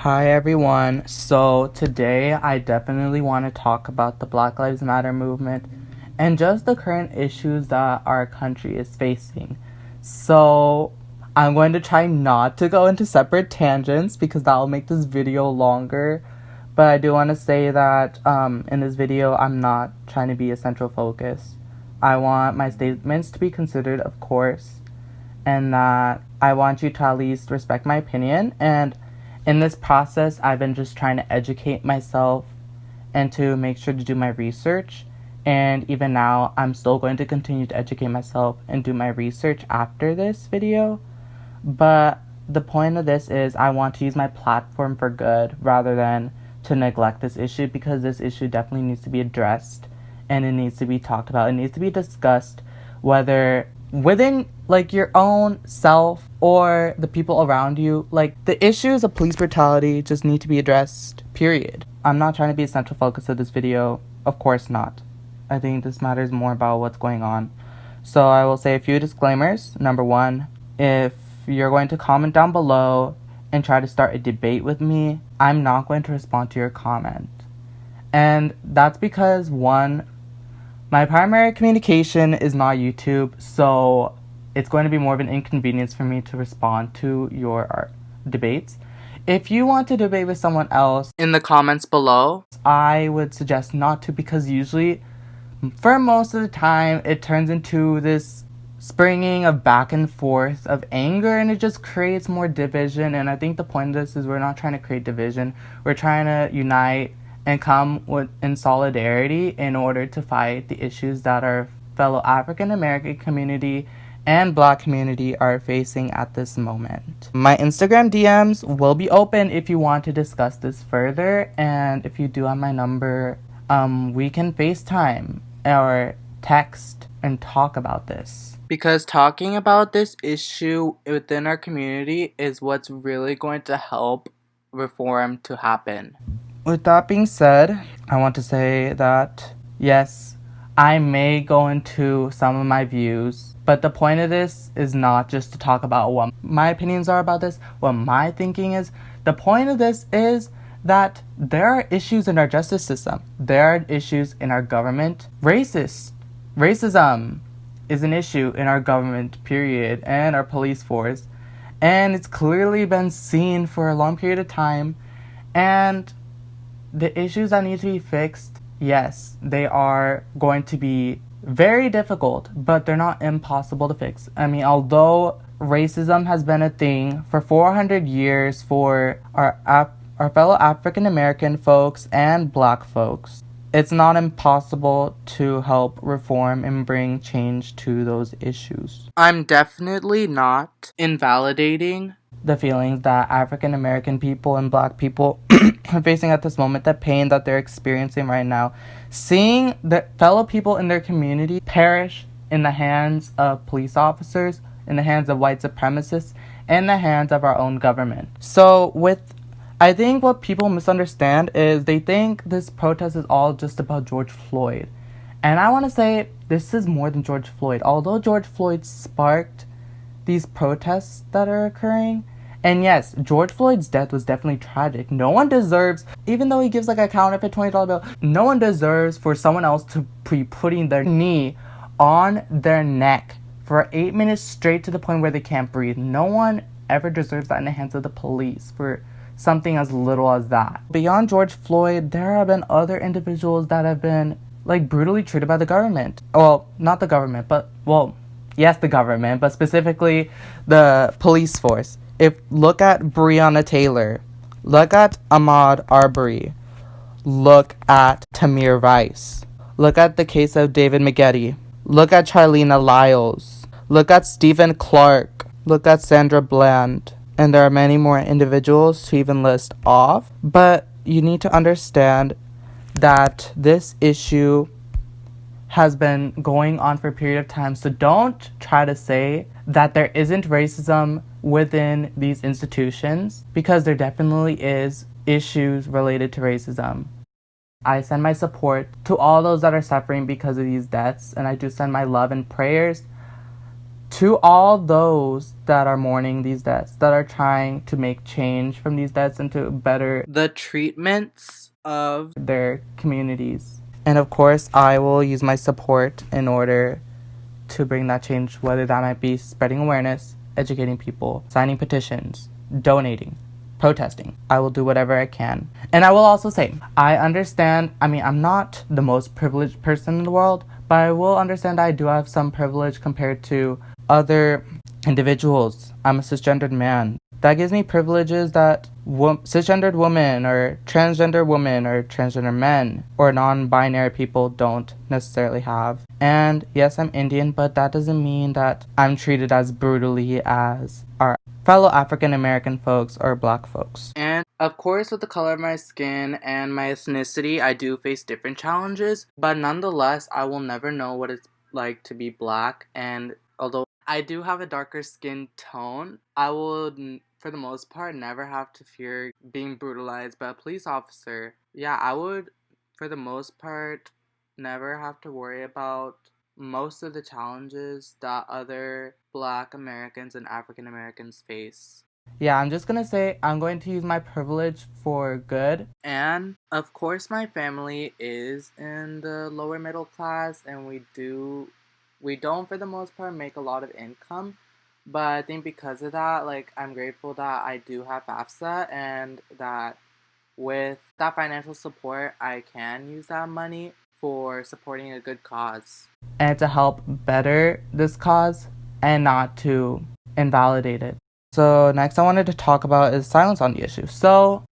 Hi everyone. So today I definitely want to talk about the Black Lives Matter movement and just the current issues that our country is facing. So I'm going to try not to go into separate tangents because that will make this video longer. But I do want to say that in this video I'm not trying to be a central focus. I want my statements to be considered, of course, and that I want you to at least respect my opinion. And in this process, I've been just trying to educate myself and to make sure to do my research. And even now, I'm still going to continue to educate myself and do my research after this video. But the point of this is I want to use my platform for good rather than to neglect this issue, because this issue definitely needs to be addressed and it needs to be talked about. It needs to be discussed, whether within your own self or the people around you. The issues of police brutality just need to be addressed, period. I'm not trying to be a central focus of this video, of course not. I think this matters more about what's going on. So I will say a few disclaimers. Number one, if you're going to comment down below and try to start a debate with me, I'm not going to respond to your comment. And that's because, one, my primary communication is not YouTube, so it's going to be more of an inconvenience for me to respond to your debates. If you want to debate with someone else in the comments below, I would suggest not to, because usually, for most of the time, it turns into this springing of back and forth of anger, and it just creates more division. And I think the point of this is we're not trying to create division. We're trying to unite and come in solidarity in order to fight the issues that our fellow African American community and Black community are facing at this moment. My Instagram DMs will be open if you want to discuss this further, and if you do have my number, we can FaceTime or text and talk about this. Because talking about this issue within our community is what's really going to help reform to happen. With that being said, I want to say that, yes, I may go into some of my views, but the point of this is not just to talk about what my opinions are about this, what my thinking is. The point of this is that there are issues in our justice system. There are issues in our government. Racism is an issue in our government, period, and our police force. And it's clearly been seen for a long period of time. And the issues that need to be fixed, yes, they are going to be very difficult, but they're not impossible to fix. I mean, although racism has been a thing for 400 years for our fellow African American folks and Black folks, it's not impossible to help reform and bring change to those issues. I'm definitely not invalidating the feelings that African American people and Black people are facing at this moment, the pain that they're experiencing right now, seeing the fellow people in their community perish in the hands of police officers, in the hands of white supremacists, in the hands of our own government. I think what people misunderstand is they think this protest is all just about George Floyd. And I want to say this is more than George Floyd. Although George Floyd sparked these protests that are occurring, and yes, George Floyd's death was definitely tragic. No one deserves, even though he gives a counterfeit $20 bill, no one deserves for someone else to be putting their knee on their neck for 8 minutes straight to the point where they can't breathe. No one ever deserves that in the hands of the police for something as little as that. Beyond George Floyd, there have been other individuals that have been brutally treated by the government. Well, not the government, but yes, the government, but specifically the police force. Look at Breonna Taylor, look at Ahmaud Arbery, look at Tamir Rice, look at the case of David McGetty, look at Charlena Lyles, look at Stephen Clark, look at Sandra Bland, and there are many more individuals to even list off. But you need to understand that this issue has been going on for a period of time. So don't try to say that there isn't racism within these institutions, because there definitely is issues related to racism. I send my support to all those that are suffering because of these deaths, and I do send my love and prayers to all those that are mourning these deaths, that are trying to make change from these deaths and to better the treatments of their communities. And of course, I will use my support in order to bring that change, whether that might be spreading awareness, educating people, signing petitions, donating, protesting. I will do whatever I can. And I will also say, I understand, I'm not the most privileged person in the world, but I will understand I do have some privilege compared to other individuals. I'm a cisgendered man. That gives me privileges that cisgendered women or transgender men or non-binary people don't necessarily have. And yes, I'm Indian, but that doesn't mean that I'm treated as brutally as our fellow African American folks or black folks. And of course, with the color of my skin and my ethnicity, I do face different challenges, but nonetheless, I will never know what it's like to be black. And although I do have a darker skin tone, I would, for the most part, never have to fear being brutalized by a police officer. Yeah, I would, for the most part, never have to worry about most of the challenges that other Black Americans and African Americans face. Yeah, I'm just gonna say I'm going to use my privilege for good. And of course, my family is in the lower middle class, and we don't for the most part make a lot of income. But I think because of that, I'm grateful that I do have FAFSA, and that with that financial support, I can use that money for supporting a good cause. And to help better this cause and not to invalidate it. So next I wanted to talk about is silence on the issue. So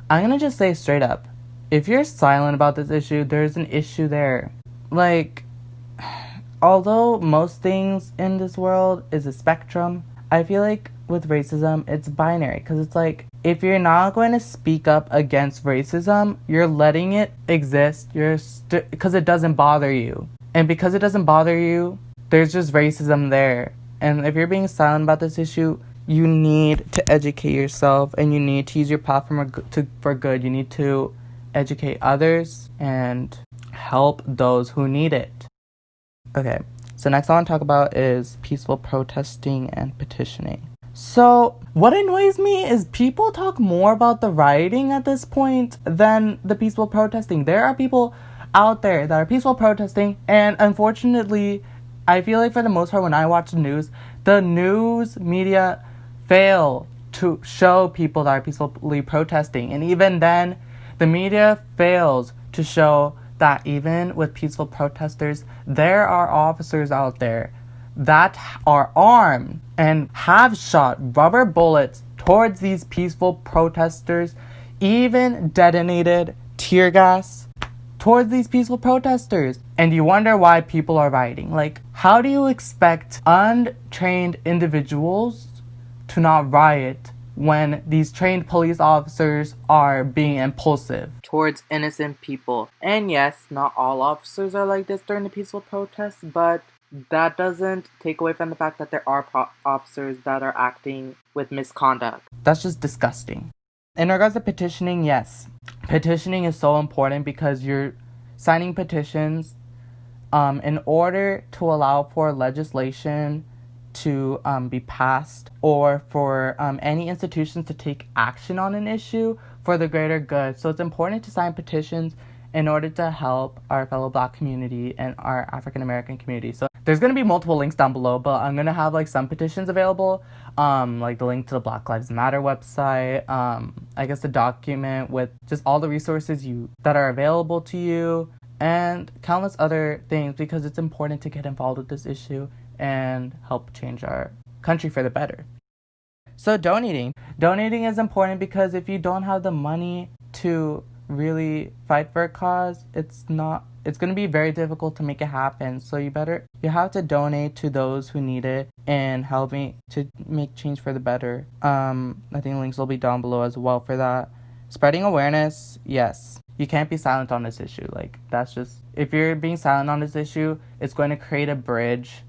I'm going to just say straight up, if you're silent about this issue, there's an issue there. Although most things in this world is a spectrum, I feel like with racism, it's binary. Because it's if you're not going to speak up against racism, you're letting it exist because it doesn't bother you. And because it doesn't bother you, there's just racism there. And if you're being silent about this issue, you need to educate yourself, and you need to use your platform for good. You need to educate others and help those who need it. Okay, so next I want to talk about is peaceful protesting and petitioning. So what annoys me is people talk more about the rioting at this point than the peaceful protesting. There are people out there that are peaceful protesting, and unfortunately, I feel like for the most part when I watch the news media fail to show people that are peacefully protesting. And even then, the media fails to show that even with peaceful protesters, there are officers out there that are armed and have shot rubber bullets towards these peaceful protesters, even detonated tear gas towards these peaceful protesters. And you wonder why people are rioting. How do you expect untrained individuals to not riot when these trained police officers are being impulsive towards innocent people? And yes, not all officers are like this during the peaceful protests, but that doesn't take away from the fact that there are officers that are acting with misconduct. That's just disgusting. In regards to petitioning, yes. Petitioning is so important because you're signing petitions in order to allow for legislation to be passed, or for any institutions to take action on an issue for the greater good. So it's important to sign petitions in order to help our fellow Black community and our African American community. So there's going to be multiple links down below, but I'm going to have some petitions available, the link to the Black Lives Matter website, I guess the document with just all the resources that are available to you, and countless other things, because it's important to get involved with this issue and help change our country for the better. So donating is important, because if you don't have the money to really fight for a cause, it's going to be very difficult to make it happen. So you have to donate to those who need it and help me to make change for the better. I think links will be down below as well for that. Spreading awareness, yes. You can't be silent on this issue. That's just, if you're being silent on this issue, it's going to create a bridge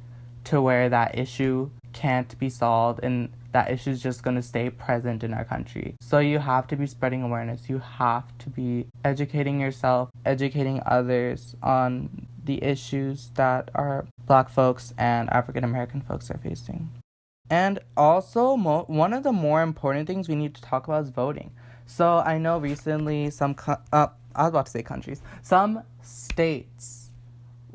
to where that issue can't be solved, and that issue is just going to stay present in our country. So you have to be spreading awareness. You have to be educating yourself, educating others on the issues that our Black folks and African American folks are facing. And also, one of the more important things we need to talk about is voting. So I know recently some states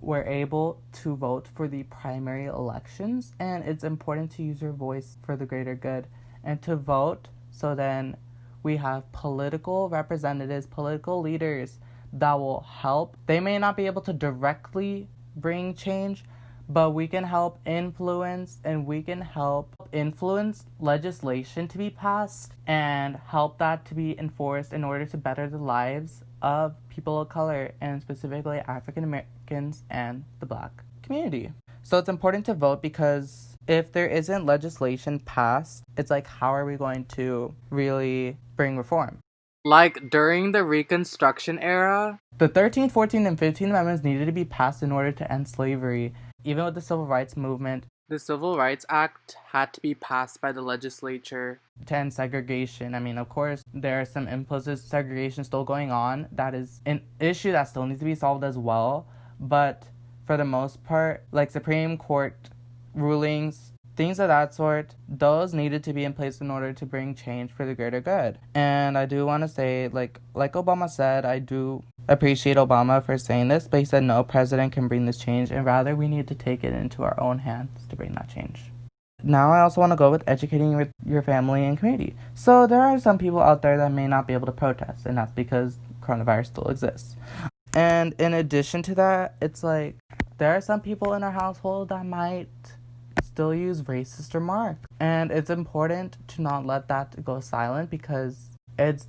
were able to vote for the primary elections, and it's important to use your voice for the greater good and to vote, so then we have political representatives, political leaders that will help. They may not be able to directly bring change, but we can help influence, and we can help influence legislation to be passed and help that to be enforced in order to better the lives of people of color, and specifically African Americans and the Black community. So it's important to vote, because if there isn't legislation passed, it's like, how are we going to really bring reform? Like during the Reconstruction era, the 13th, 14th, and 15th Amendments needed to be passed in order to end slavery. Even with the Civil Rights Movement, the Civil Rights Act had to be passed by the legislature to end segregation. I mean, of course, there are some implicit segregation still going on. That is an issue that still needs to be solved as well. But for the most part, like Supreme Court rulings, things of that sort, those needed to be in place in order to bring change for the greater good. And I do want to say, like Obama said, I do appreciate Obama for saying this, but he said no president can bring this change, and rather we need to take it into our own hands to bring that change. Now I also want to go with educating your family and community. So there are some people out there that may not be able to protest, and that's because coronavirus still exists. And in addition to that, it's like there are some people in our household that might still use racist remarks, and it's important to not let that go silent, because it's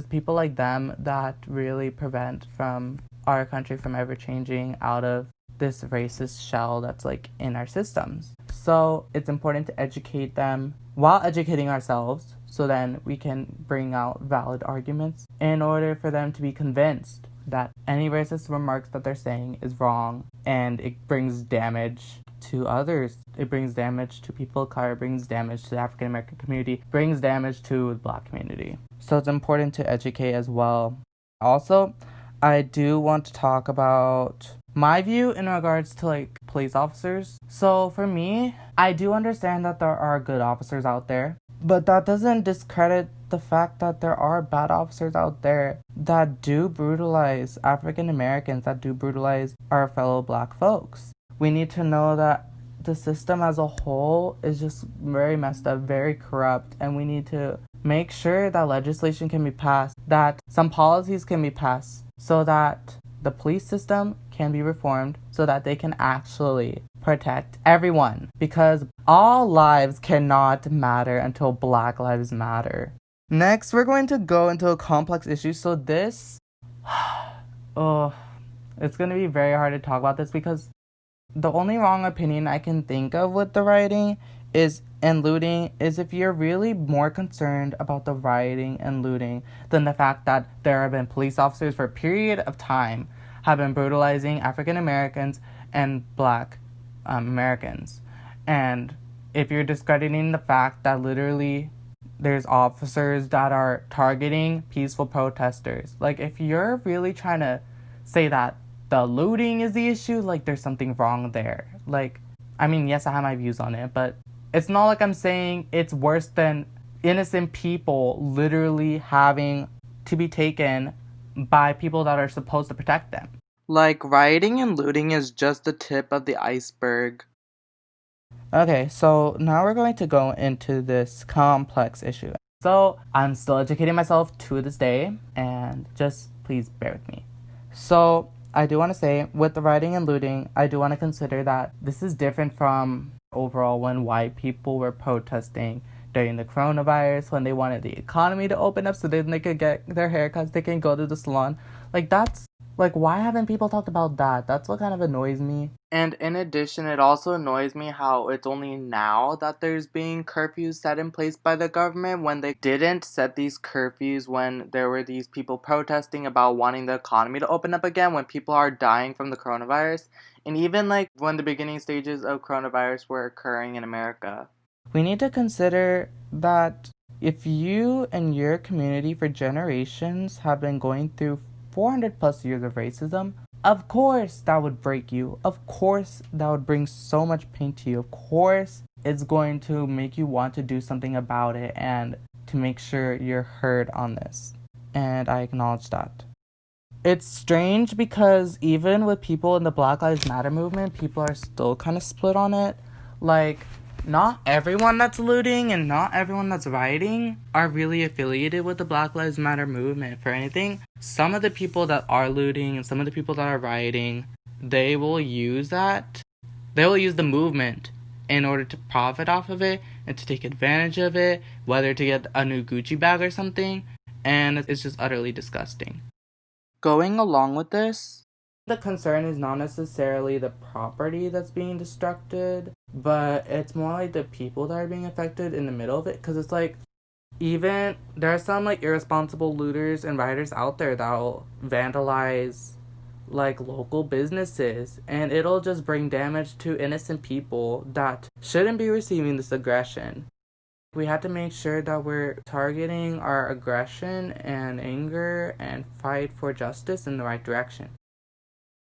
people like them that really prevent from our country from ever changing out of this racist shell that's like in our systems. So it's important to educate them while educating ourselves, so then we can bring out valid arguments in order for them to be convinced that any racist remarks that they're saying is wrong, and it brings damage to others. It brings damage to people of color, brings damage to the African American community, brings damage to the Black community. So it's important to educate as well. Also, I do want to talk about my view in regards to like police officers. So for me, I do understand that there are good officers out there, but that doesn't discredit the fact that there are bad officers out there that do brutalize African Americans, that do brutalize our fellow Black folks. We need to know that the system as a whole is just very messed up, very corrupt, and we need to make sure that legislation can be passed, that some policies can be passed, so that the police system can be reformed, so that they can actually protect everyone. Because all lives cannot matter until Black lives matter. Next, we're going to go into a complex issue. So this, it's going to be very hard to talk about this, because the only wrong opinion I can think of with the rioting and looting is if you're really more concerned about the rioting and looting than the fact that there have been police officers for a period of time have been brutalizing African Americans and Black Americans. And if you're discrediting the fact that literally there's officers that are targeting peaceful protesters, like if you're really trying to say that the looting is the issue, like there's something wrong there. Like, I mean, yes, I have my views on it, but it's not like I'm saying it's worse than innocent people literally having to be taken by people that are supposed to protect them. Like, rioting and looting is just the tip of the iceberg. Okay, so now we're going to go into this complex issue. So, I'm still educating myself to this day, and just please bear with me. So, I do want to say, with the rioting and looting, I do want to consider that this is different from overall when white people were protesting during the coronavirus, when they wanted the economy to open up so then they could get their haircuts, they can go to the salon. Like, that's, like, why haven't people talked about that? That's what kind of annoys me. And in addition, it also annoys me how it's only now that there's being curfews set in place by the government, when they didn't set these curfews when there were these people protesting about wanting the economy to open up again, when people are dying from the coronavirus, and even like when the beginning stages of coronavirus were occurring in America. We need to consider that if you and your community for generations have been going through 400 plus years of racism, Of course that would break you. Of course that would bring so much pain to you. Of course it's going to make you want to do something about it and to make sure you're heard on this. And I acknowledge that. It's strange because even with people in the Black Lives Matter movement, people are still kind of split on it. Like, not everyone that's looting and not everyone that's rioting are really affiliated with the Black Lives Matter movement for anything. Some of the people that are looting and some of the people that are rioting, they will use that. They will use the movement in order to profit off of it and to take advantage of it, whether to get a new Gucci bag or something. And it's just utterly disgusting. Going along with this, the concern is not necessarily the property that's being destructed, but it's more like the people that are being affected in the middle of it. Because it's like, even there are some like irresponsible looters and rioters out there that'll vandalize like local businesses, and it'll just bring damage to innocent people that shouldn't be receiving this aggression. We have to make sure that we're targeting our aggression and anger and fight for justice in the right direction.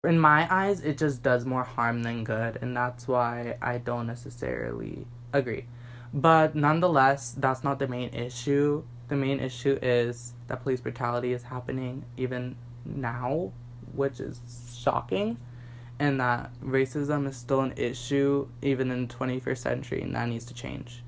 In my eyes, it just does more harm than good, and that's why I don't necessarily agree. But nonetheless, that's not the main issue. The main issue is that police brutality is happening even now, which is shocking, and that racism is still an issue even in the 21st century, and that needs to change.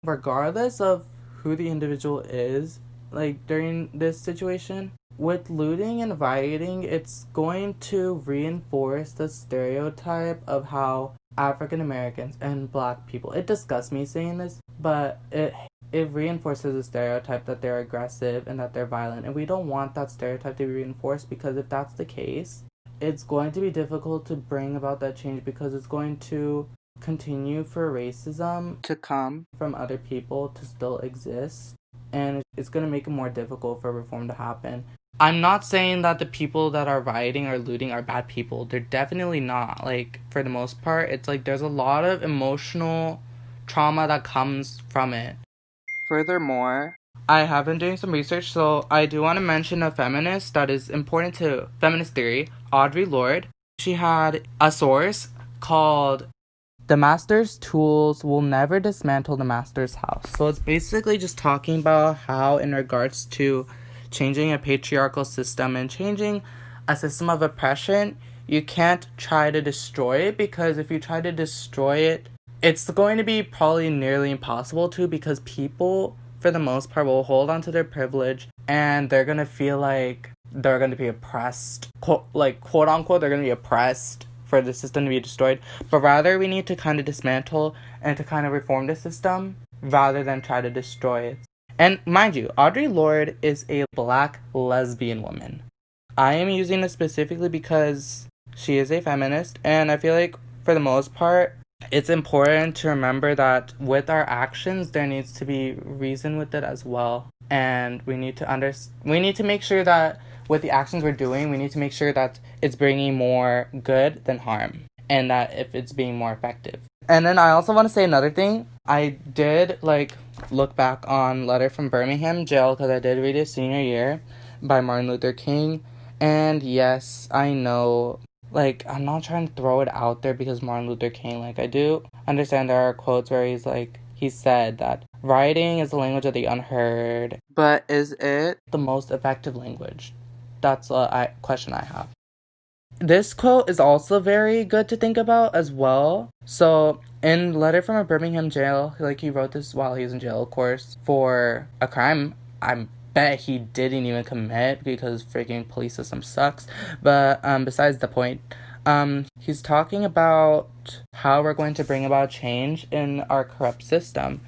Regardless of who the individual is, like during this situation, with looting and rioting, it's going to reinforce the stereotype of how African Americans and Black people, it disgusts me saying this, but it reinforces the stereotype that they're aggressive and that they're violent, and we don't want that stereotype to be reinforced, because if that's the case, it's going to be difficult to bring about that change, because it's going to continue for racism to come from other people to still exist, and it's going to make it more difficult for reform to happen. I'm not saying that the people that are rioting or looting are bad people. They're definitely not. Like, for the most part, it's like there's a lot of emotional trauma that comes from it. Furthermore, I have been doing some research, so I do want to mention a feminist that is important to feminist theory, Audre Lorde. She had a source called "The Master's Tools Will Never Dismantle the Master's House." So it's basically just talking about how, in regards to changing a patriarchal system and changing a system of oppression, you can't try to destroy it, because if you try to destroy it, it's going to be probably nearly impossible to, because people, for the most part, will hold on to their privilege, and they're going to feel like they're going to be oppressed, quote unquote, they're going to be oppressed for the system to be destroyed. But rather, we need to kind of dismantle and to kind of reform the system rather than try to destroy it. And mind you, Audre Lorde is a Black lesbian woman. I am using this specifically because she is a feminist, and I feel like, for the most part, it's important to remember that with our actions, there needs to be reason with it as well. And we need to make sure that with the actions we're doing, we need to make sure that it's bringing more good than harm, and that if it's being more effective. And then I also want to say another thing. I did look back on Letter from Birmingham Jail, because I did read it senior year by Martin Luther King. And yes, I know, I'm not trying to throw it out there because Martin Luther King, I do understand there are quotes where he said that writing is the language of the unheard. But is it the most effective language? That's a question I have. This quote is also very good to think about as well. So, in Letter from a Birmingham Jail, he wrote this while he was in jail, of course, for a crime I bet he didn't even commit, because freaking police system sucks. But besides the point, he's talking about how we're going to bring about change in our corrupt system.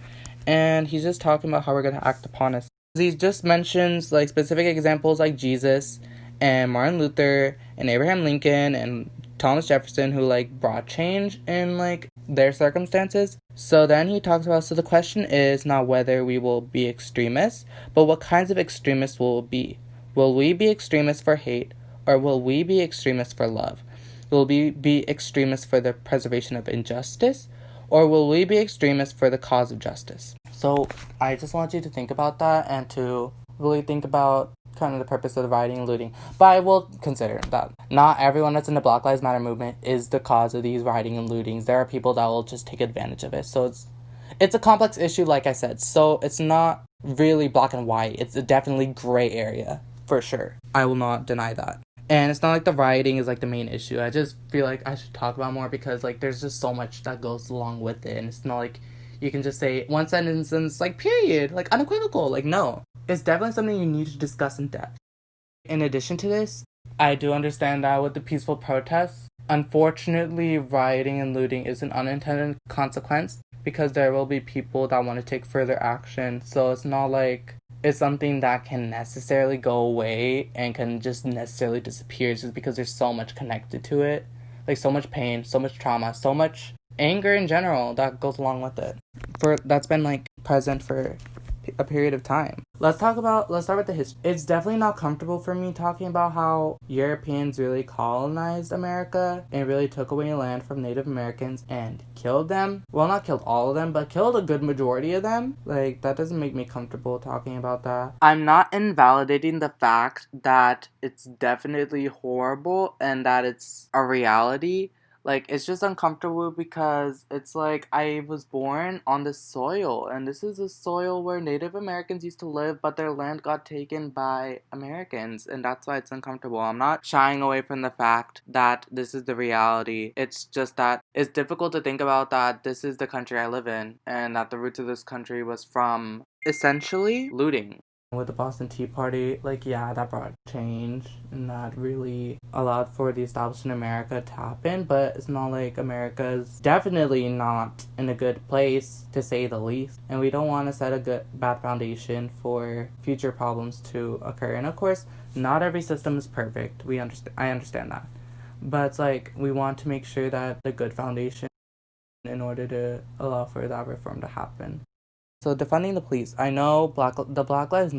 And he's just talking about how we're going to act upon it. He just mentions specific examples like Jesus and Martin Luther and Abraham Lincoln and Thomas Jefferson, who brought change in their circumstances. So then he talks about, so the question is not whether we will be extremists, but what kinds of extremists will be. Will we be extremists for hate, or will we be extremists for love? Will we be extremists for the preservation of injustice, or will we be extremists for the cause of justice? So I just want you to think about that, and to really think about kind of the purpose of the rioting and looting. But I will consider that not everyone that's in the Black Lives Matter movement is the cause of these rioting and lootings. There are people that will just take advantage of it. So it's a complex issue, like I said. So it's not really black and white. It's a definitely gray area, for sure. I will not deny that. And it's not like the rioting is, like, the main issue. I just feel like I should talk about more because, like, there's just so much that goes along with it. And it's not like you can just say one sentence and it's like, period, like, unequivocal. Like, no. It's definitely something you need to discuss in depth. In addition to this, I do understand that with the peaceful protests, unfortunately, rioting and looting is an unintended consequence because there will be people that want to take further action. So it's not like it's something that can necessarily go away and can just necessarily disappear just because there's so much connected to it. Like, so much pain, so much trauma, so much anger in general that goes along with it. That's been, like, present for a period of time. Let's start with the history. It's definitely not comfortable for me talking about how Europeans really colonized America and really took away land from Native Americans and killed them. Well, not killed all of them, but killed a good majority of them. Like, that doesn't make me comfortable talking about that. I'm not invalidating the fact that it's definitely horrible and that it's a reality. Like, it's just uncomfortable because it's like I was born on this soil, and this is a soil where Native Americans used to live, but their land got taken by Americans, and that's why it's uncomfortable. I'm not shying away from the fact that this is the reality. It's just that it's difficult to think about that this is the country I live in, and that the roots of this country was from essentially looting. With the Boston Tea Party, like, yeah, that brought change and that really allowed for the establishment of America to happen, but it's not like America's definitely not in a good place, to say the least, and we don't want to set a bad foundation for future problems to occur. And of course, not every system is perfect. I understand that, but it's like we want to make sure that the good foundation in order to allow for that reform to happen. So, defunding the police. I know the Black Lives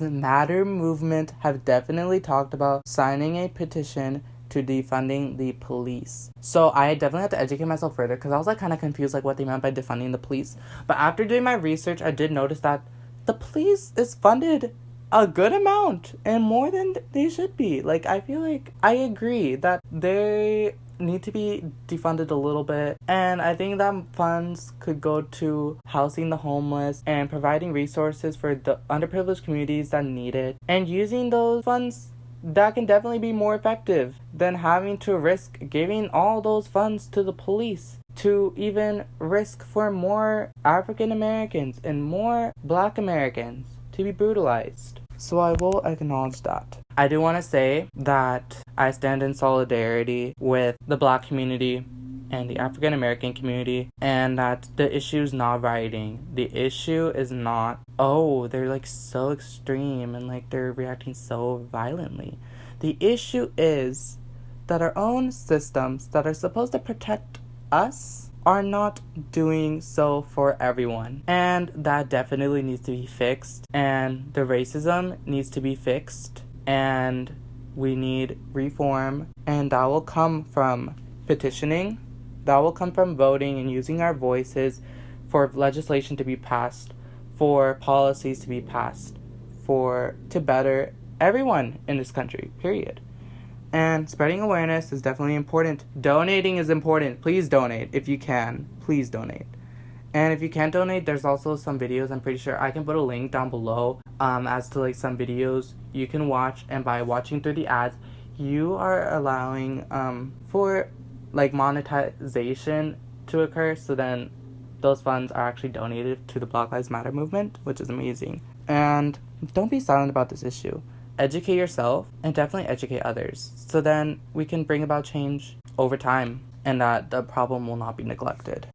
Matter movement have definitely talked about signing a petition to defunding the police. So I definitely have to educate myself further because I was, like, kind of confused, like, what they meant by defunding the police. But after doing my research, I did notice that the police is funded a good amount and more than they should be. Like, I feel like I agree that they need to be defunded a little bit, and I think that funds could go to housing the homeless and providing resources for the underprivileged communities that need it, and using those funds that can definitely be more effective than having to risk giving all those funds to the police, to even risk for more African Americans and more Black Americans to be brutalized. So I will acknowledge that. I do want to say that I stand in solidarity with the Black community and the African American community, and that the issue is not rioting. The issue is not, oh, they're, like, so extreme and, like, they're reacting so violently. The issue is that our own systems that are supposed to protect us are not doing so for everyone, and that definitely needs to be fixed, and the racism needs to be fixed, and we need reform, and that will come from petitioning, that will come from voting and using our voices for legislation to be passed, for policies to be passed, to better everyone in this country, period. And spreading awareness is definitely important. Donating is important. Please donate if you can. Please donate. And if you can't donate, there's also some videos. I'm pretty sure I can put a link down below as to, like, some videos you can watch. And by watching through the ads, you are allowing for, like, monetization to occur. So then those funds are actually donated to the Black Lives Matter movement, which is amazing. And don't be silent about this issue. Educate yourself and definitely educate others, so then we can bring about change over time and that the problem will not be neglected.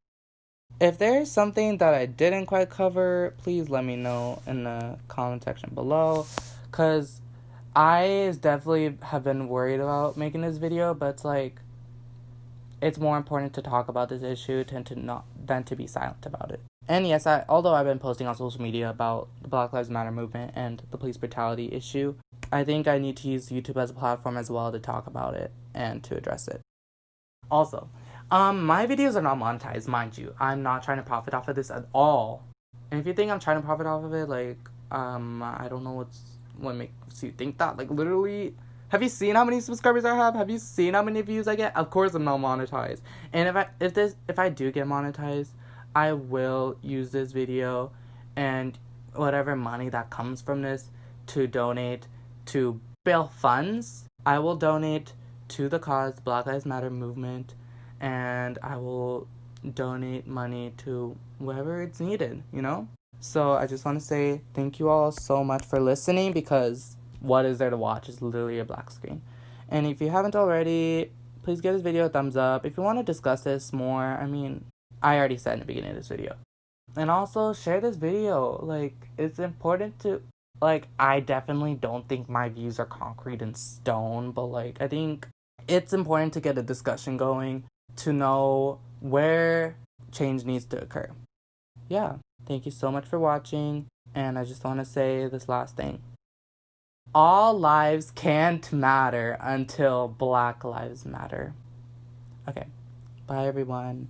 If there's something that I didn't quite cover, please let me know in the comment section below, because I definitely have been worried about making this video, but it's like, it's more important to talk about this issue than to be silent about it. And yes, although I've been posting on social media about the Black Lives Matter movement and the police brutality issue, I think I need to use YouTube as a platform as well to talk about it and to address it. Also, my videos are not monetized, mind you. I'm not trying to profit off of this at all. And if you think I'm trying to profit off of it, like, I don't know what makes you think that. Like, literally, have you seen how many subscribers I have? Have you seen how many views I get? Of course I'm not monetized. And if I do get monetized, I will use this video and whatever money that comes from this to donate to bail funds. I will donate to the cause Black Lives Matter movement, and I will donate money to wherever it's needed, you know? So I just want to say thank you all so much for listening, because what is there to watch? It's literally a black screen. And if you haven't already, please give this video a thumbs up. If you want to discuss this more, I mean, I already said in the beginning of this video. And also share this video. Like, it's important to, like, I definitely don't think my views are concrete in stone, but like, I think it's important to get a discussion going to know where change needs to occur. Yeah, thank you so much for watching, and I just want to say this last thing. All lives can't matter until Black Lives Matter. Okay, bye everyone.